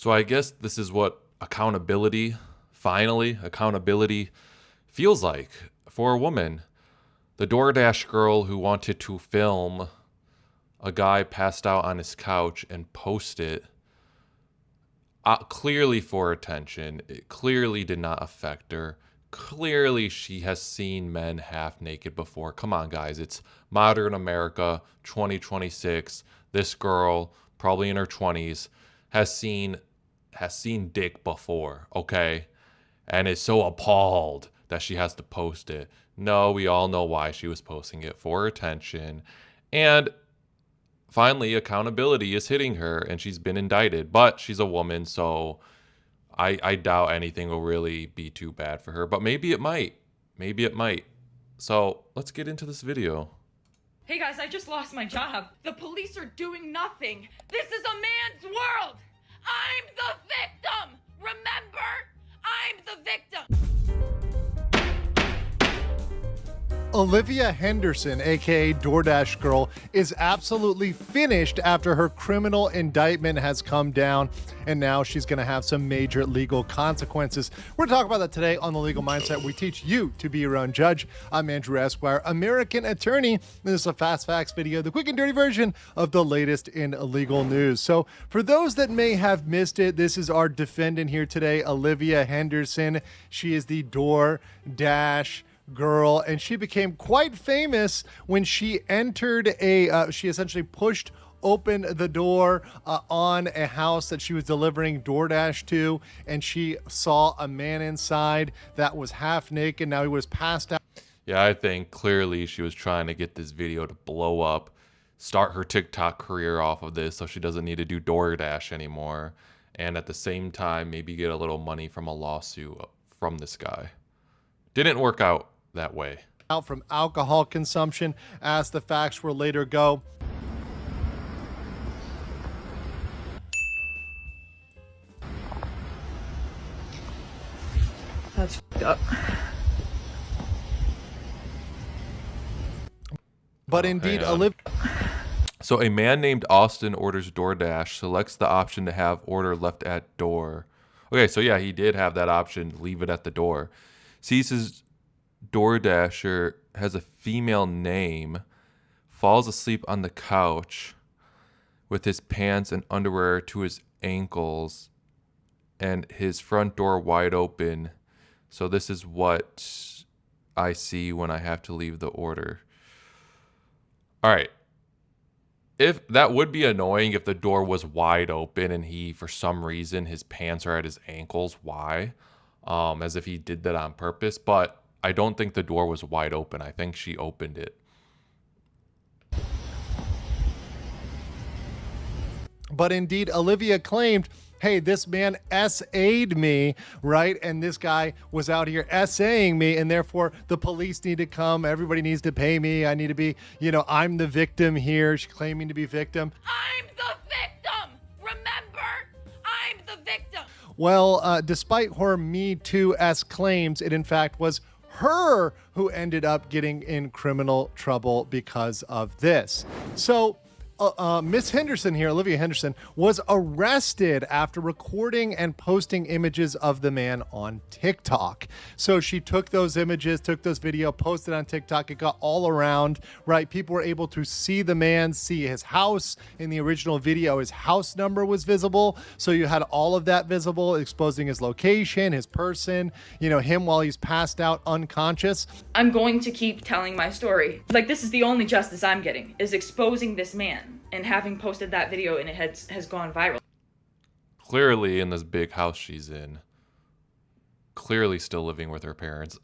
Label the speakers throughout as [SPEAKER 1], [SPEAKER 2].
[SPEAKER 1] So I guess this is what accountability, finally, accountability feels like for a woman. The DoorDash girl who wanted to film a guy passed out on his couch and post it, clearly for attention. It clearly did not affect her. Clearly she has seen men half naked before. Come on, guys. It's modern America, 2026. This girl, probably in her 20s, has seen dick before, okay? And is so appalled that she has to post it. No, we all know why she was posting it, for attention. And finally, accountability is hitting her and she's been indicted. But she's a woman, so I doubt anything will really be too bad for her. But maybe it might. Maybe it might. So let's get into this video.
[SPEAKER 2] Hey guys, I just lost my job. The police are doing nothing. This is a man's world. I'm the victim. Remember? I'm the victim.
[SPEAKER 3] Olivia Henderson, aka DoorDash Girl, is absolutely finished after her criminal indictment has come down, and now she's going to have some major legal consequences. We're going to talk about that today on The Legal Mindset. We teach you to be your own judge. I'm Andrew Esquire, American attorney. This is a Fast Facts video, the quick and dirty version of the latest in legal news. So for those that may have missed it, this is our defendant here today, Olivia Henderson. She is the DoorDash girl, and she became quite famous when she entered she essentially pushed open the door on a house that she was delivering DoorDash to, and she saw a man inside that was half naked. Now he was passed out.
[SPEAKER 1] Yeah, I think clearly she was trying to get this video to blow up, start her TikTok career off of this so she doesn't need to do DoorDash anymore, and at the same time maybe get a little money from a lawsuit from this guy. Didn't work out that way.
[SPEAKER 3] Out from alcohol consumption, as the facts will later go.
[SPEAKER 2] That's f***ed up.
[SPEAKER 3] But indeed, Olivia.
[SPEAKER 1] So a man named Austin orders DoorDash, selects the option to have order left at door. Okay, so yeah, he did have that option, leave it at the door. Sees his DoorDasher has a female name, falls asleep on the couch with his pants and underwear to his ankles and his front door wide open. So this is what I see when I have to leave the order. All right. If that would be annoying if the door was wide open and he, for some reason, his pants are at his ankles. Why? As if he did that on purpose. But I don't think the door was wide open. I think she opened it.
[SPEAKER 3] But indeed, Olivia claimed, hey, this man SA'd me, right? And this guy was out here SAing me, and therefore the police need to come. Everybody needs to pay me. I need to be, I'm the victim here. She's claiming to be victim.
[SPEAKER 2] I'm the victim. Remember? I'm the victim.
[SPEAKER 3] Well, despite her Me Too-esque claims, it in fact was her who ended up getting in criminal trouble because of this. So Miss Henderson here, Olivia Henderson, was arrested after recording and posting images of the man on TikTok. So she took those images, took those video, posted on TikTok. It got all around, right? People were able to see the man, see his house. In the original video, his house number was visible. So you had all of that visible, exposing his location, his person, him while he's passed out unconscious.
[SPEAKER 2] I'm going to keep telling my story. Like, this is the only justice I'm getting, is exposing this man. And having posted that video and it has gone viral.
[SPEAKER 1] Clearly in this big house she's in. Clearly still living with her parents.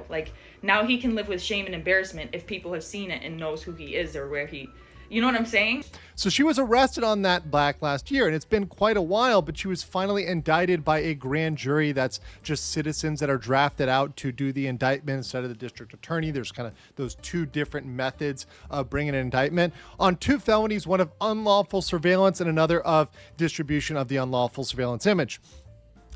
[SPEAKER 2] Like, now he can live with shame and embarrassment if people have seen it and knows who he is or where he... You know what I'm saying?
[SPEAKER 3] So she was arrested on that back last year, and it's been quite a while, but she was finally indicted by a grand jury that's just citizens that are drafted out to do the indictment instead of the district attorney. There's kind of those two different methods of bringing an indictment on two felonies, one of unlawful surveillance and another of distribution of the unlawful surveillance image.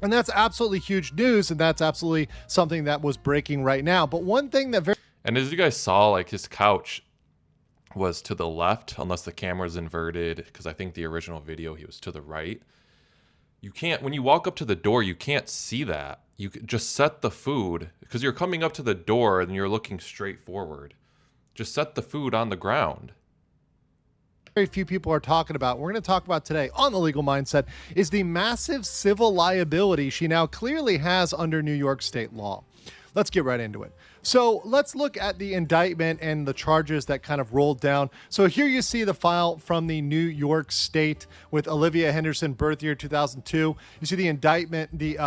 [SPEAKER 3] And that's absolutely huge news, and that's absolutely something that was breaking right now. But one thing that
[SPEAKER 1] And as you guys saw, like, his couch was to the left, unless the camera's inverted, because I think the original video he was to the right. You can't, when you walk up to the door, you can't see that. You just set the food, because you're coming up to the door and you're looking straight forward. Just set the food on the ground.
[SPEAKER 3] Very few people are talking about, we're going to talk about today on The Legal Mindset, is the massive civil liability she now clearly has under New York state law. Let's get right into it. So let's look at the indictment and the charges that kind of rolled down. So here you see the file from the New York State with Olivia Henderson, birth year 2002. You see the indictment, the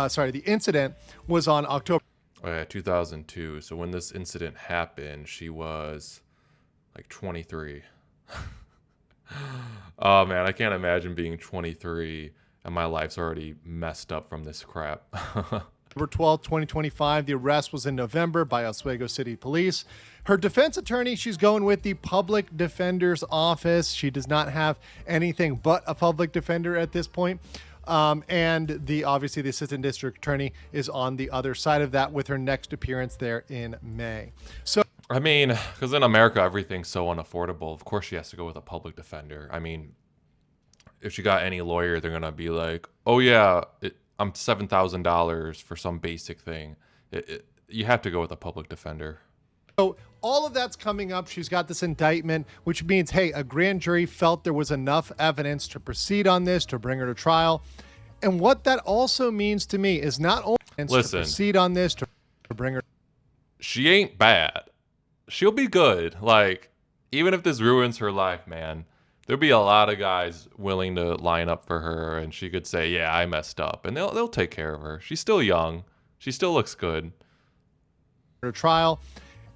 [SPEAKER 3] incident was on October.
[SPEAKER 1] Oh yeah, 2002. So when this incident happened, she was like 23. Oh man, I can't imagine being 23 and my life's already messed up from this crap.
[SPEAKER 3] October 12, 2025. The arrest was in November by Oswego City Police. Her defense attorney, she's going with the public defender's office. She does not have anything but a public defender at this point. And obviously the assistant district attorney is on the other side of that with her next appearance there in May. So,
[SPEAKER 1] I mean, because in America, everything's so unaffordable. Of course she has to go with a public defender. I mean, if she got any lawyer, they're going to be like, oh yeah, I'm $7,000 for some basic thing. You have to go with a public defender.
[SPEAKER 3] So all of that's coming up. She's got this indictment, which means, hey, a grand jury felt there was enough evidence to proceed on this, to bring her to trial. And what that also means to me is not only to proceed on this, to bring her.
[SPEAKER 1] She ain't bad. She'll be good. Like, even if this ruins her life, man, there'll be a lot of guys willing to line up for her, and she could say, yeah, I messed up. And they'll take care of her. She's still young. She still looks good.
[SPEAKER 3] Her trial.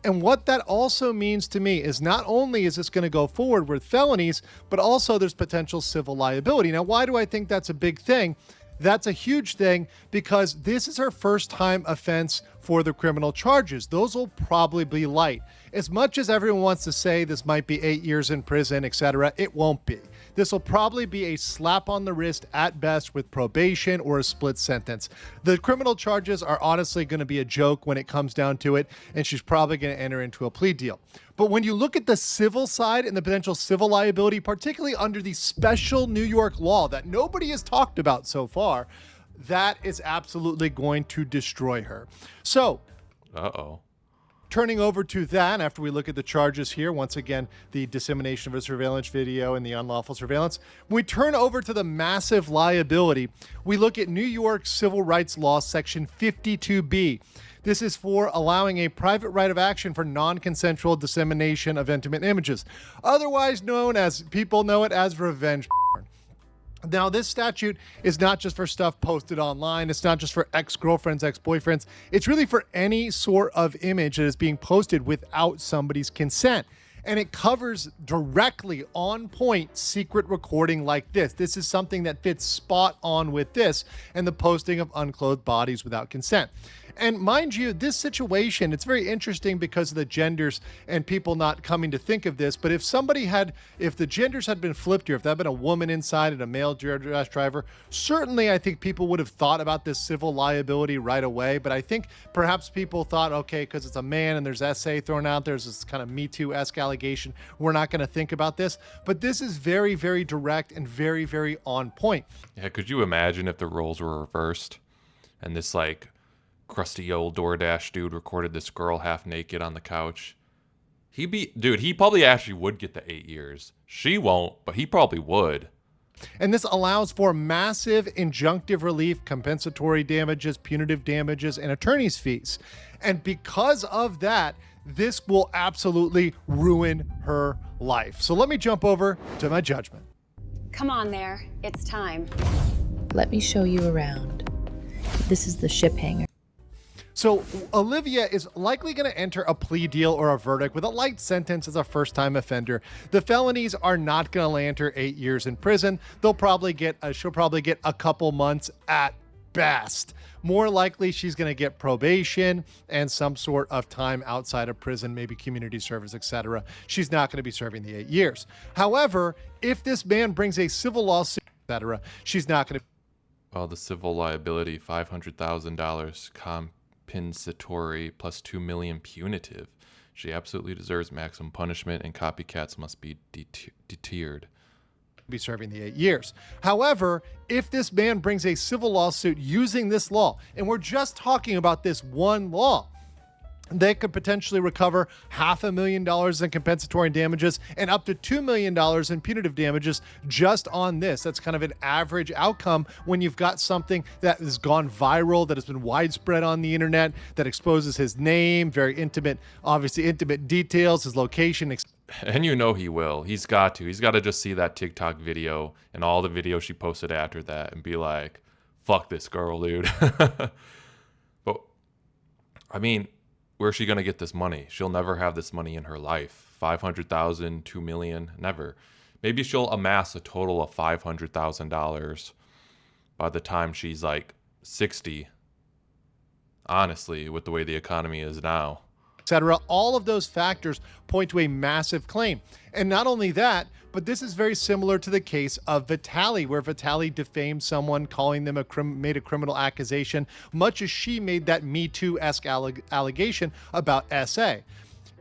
[SPEAKER 3] And what that also means to me is not only is this going to go forward with felonies, but also there's potential civil liability. Now, why do I think that's a big thing? That's a huge thing because this is her first time offense for the criminal charges. Those will probably be light. As much as everyone wants to say this might be 8 years in prison, etc., it won't be. This will probably be a slap on the wrist at best with probation or a split sentence. The criminal charges are honestly going to be a joke when it comes down to it, and she's probably going to enter into a plea deal. But when you look at the civil side and the potential civil liability, particularly under the special New York law that nobody has talked about so far, that is absolutely going to destroy her. So, turning over to that, after we look at the charges here, once again, the dissemination of a surveillance video and the unlawful surveillance. When we turn over to the massive liability, we look at New York Civil Rights Law, Section 52B. This is for allowing a private right of action for non-consensual dissemination of intimate images, otherwise known as, people know it as revenge porn. Now, this statute is not just for stuff posted online. It's not just for ex-girlfriends, ex-boyfriends. It's really for any sort of image that is being posted without somebody's consent. And it covers directly on point secret recording like this. This is something that fits spot on with this and the posting of unclothed bodies without consent. And mind you, this situation, it's very interesting because of the genders and people not coming to think of this. But if the genders had been flipped here, if that had been a woman inside and a male DoorDash driver, certainly I think people would have thought about this civil liability right away. But I think perhaps people thought, okay, because it's a man and there's SA thrown out, there's this kind of Me Too-esque allegation, we're not going to think about this. But this is very, very direct and very, very on point.
[SPEAKER 1] Yeah, could you imagine if the roles were reversed and this like crusty old DoorDash dude recorded this girl half naked on the couch? He probably actually would get the 8 years. She won't, but he probably would.
[SPEAKER 3] And this allows for massive injunctive relief, compensatory damages, punitive damages, and attorney's fees. And because of that, this will absolutely ruin her life. So let me jump over to my judgment.
[SPEAKER 4] Come on there, it's time.
[SPEAKER 5] Let me show you around. This is the ship hangar.
[SPEAKER 3] So Olivia is likely going to enter a plea deal or a verdict with a light sentence as a first-time offender. The felonies are not going to land her 8 years in prison. She'll probably get a couple months at best. More likely, she's going to get probation and some sort of time outside of prison, maybe community service, etc. She's not going to be serving the 8 years. However, if this man brings a civil lawsuit, etc., she's not going to.
[SPEAKER 1] Well, the civil liability, $500,000 compensatory plus $2 million punitive. She absolutely deserves maximum punishment, and copycats must be deterred.
[SPEAKER 3] be serving the 8 years. However, if this man brings a civil lawsuit using this law, and we're just talking about this one law, they could potentially recover $500,000 in compensatory damages and up to $2 million in punitive damages just on this. That's kind of an average outcome when you've got something that has gone viral, that has been widespread on the internet, that exposes his name, very intimate, obviously intimate details, his location.
[SPEAKER 1] And you know he will. He's got to. He's got to just see that TikTok video and all the videos she posted after that and be like, fuck this girl, dude. But, I mean, where's she going to get this money? She'll never have this money in her life. 500,000, 2 million, never. Maybe she'll amass a total of $500,000 by the time she's like 60. Honestly, with the way the economy is now.
[SPEAKER 3] Etc. All of those factors point to a massive claim. And not only that, but this is very similar to the case of Vitaly, where Vitaly defamed someone, calling them made a criminal accusation, much as she made that Me Too-esque allegation about SA.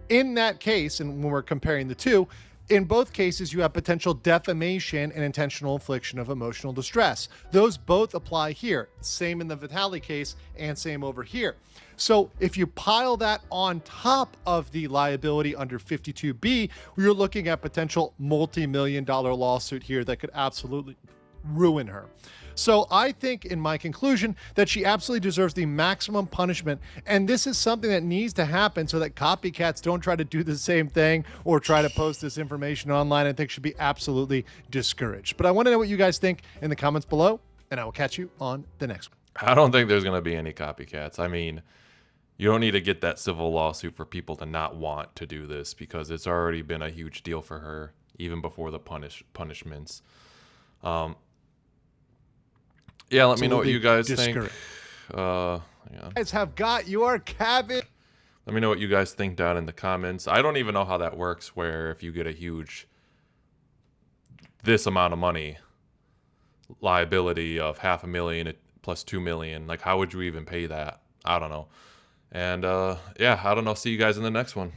[SPEAKER 3] In that case, and when we're comparing the two, in both cases, you have potential defamation and intentional infliction of emotional distress. Those both apply here. Same in the Vitaly case and same over here. So if you pile that on top of the liability under 52B, you're looking at potential multi-million-dollar lawsuit here that could absolutely ruin her. So I think in my conclusion that she absolutely deserves the maximum punishment. And this is something that needs to happen so that copycats don't try to do the same thing or try to post this information online. I think should be absolutely discouraged. But I want to know what you guys think in the comments below, and I will catch you on the next one.
[SPEAKER 1] I don't think there's going to be any copycats. I mean, you don't need to get that civil lawsuit for people to not want to do this, because it's already been a huge deal for her even before the punishments. Yeah, let me know what you guys think. Yeah.
[SPEAKER 3] Guys have got your cabbage.
[SPEAKER 1] Let me know what you guys think down in the comments. I don't even know how that works, where if you get a huge, this amount of money, liability of $500,000 plus $2 million, like how would you even pay that? I don't know. And yeah, I don't know. See you guys in the next one.